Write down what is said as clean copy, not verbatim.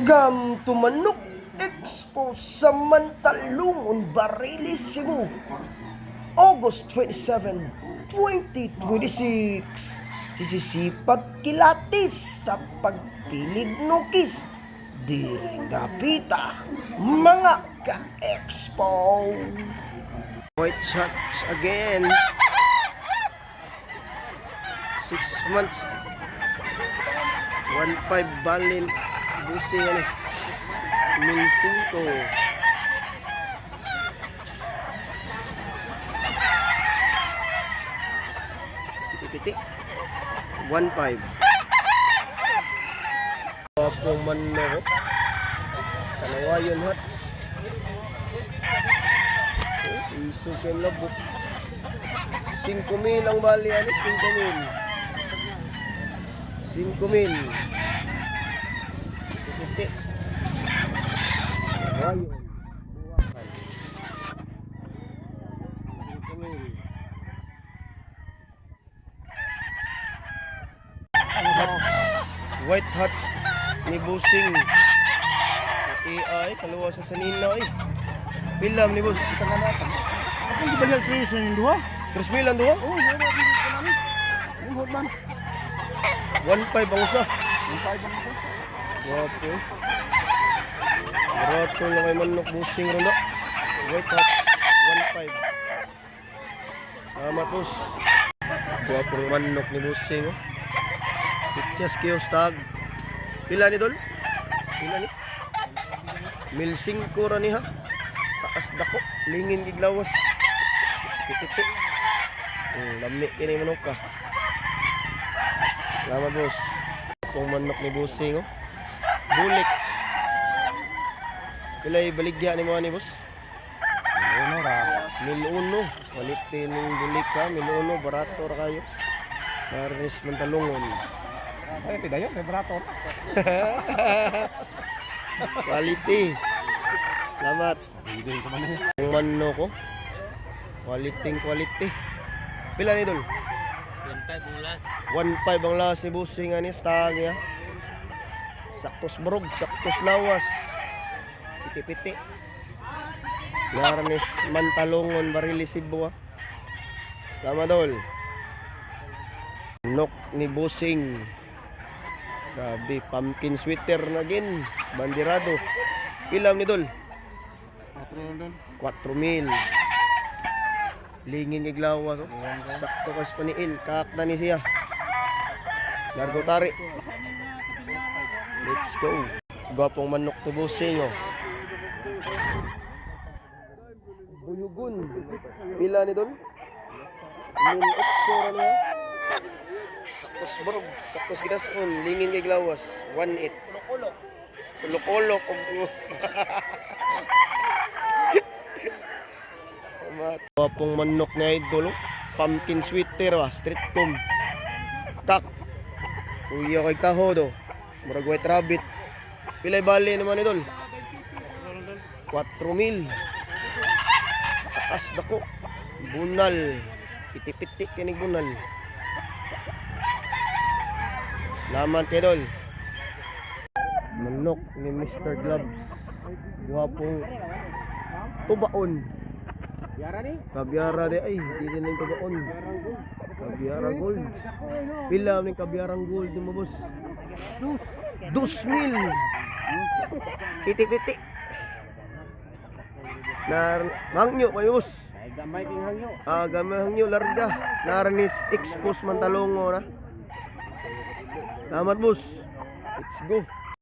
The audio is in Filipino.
Gam tumanok Expo sa Mantalungon, Barilis, Cebu, August 27, 2026. Sisisipat kilatis sa pagpilig nukis. Diring dapita, mga ka-expo. White shots again. 6 months. 1.5 balin. Busi yan eh. 1,500. Piti-piti. 1.5. Wapong manok. Kalawayon hats. Iso kayo labok. 5,000 ang bali yan eh. 5,000. 5,000. Piti-piti. Kalawayon. Buwakan. 5,000. White hats ni Busing. AI kaluwa sa sanina ay. Pilam ni Bus. Tengah nata. Ako di balik 3 ng duha. 3,000 ang duha. Oh, wala dito ko namin. Yung hotman. 1.5 ang usa. Yung 5 ang ito. Wapo. Barato lang kay manok Busing ron na. White hats 1.5. Salamat Bus. Wapong manok ni Busing. Oh. Pitchas kiyos tag. Pila ni Dol? Pila ni? 1,500 ra ni ha. Taas dako, lingin giglawas. Piti-piti. Lami kini manok ka. Salamat boss. Pong manok ni Busing oh. Bulik. Pilay baligya ni mo ni boss? 1,000 ra. 1,000. Walitin ning bulik ka, 1,000 barato ra kayo. Maris Mantalungon. Ay, pidayon, may barato. Quality. Salamat. Hindi ko man. Ang manok ko. Quality. Pila ni Dol? 1.5 ang lawas ni Busing ani stag niya. Saktos brog, saktos lawas. Piti-piti. Garnis Mantalungon, Barilis, Cebu. Salamat Dol. Nok ni Busing. Grabe, pumpkin sweater na gin. Bandirado. Ilam ni Dol? 4,000. Lingin ni Glawas. Oh. Sakto kas paniil. Kakta ni siya. Largo tari. Let's go. Gwapong manok ni Busing. Oh. Buyugon. Pila ni Dol? 1,800 niya. Saktos bro, saktos gidason, lingin kay Glawas, 1.8. Ulok-ulok. Wapong manok na idol, pumpkin sweater street com. Kak. Kuya kay taho do. Murag white rabbit. Pilay bali naman idol? 4,000. Taas dako. Bunal. Piti-piti kinig bunal. Laman Tidol. Manok ni Mr. Gloves. Guwapong tubaon. Kabyara de ay, hindi din yung tubaon. Kabyara gold. Pila ng kabyarang gold mo boss? 2,000. Piti-piti. Hangyo pa boss. Gamay king hangyo. Gamay hangyo larga. Naranis expose Mantalungon na. Salamat boss. Let's go.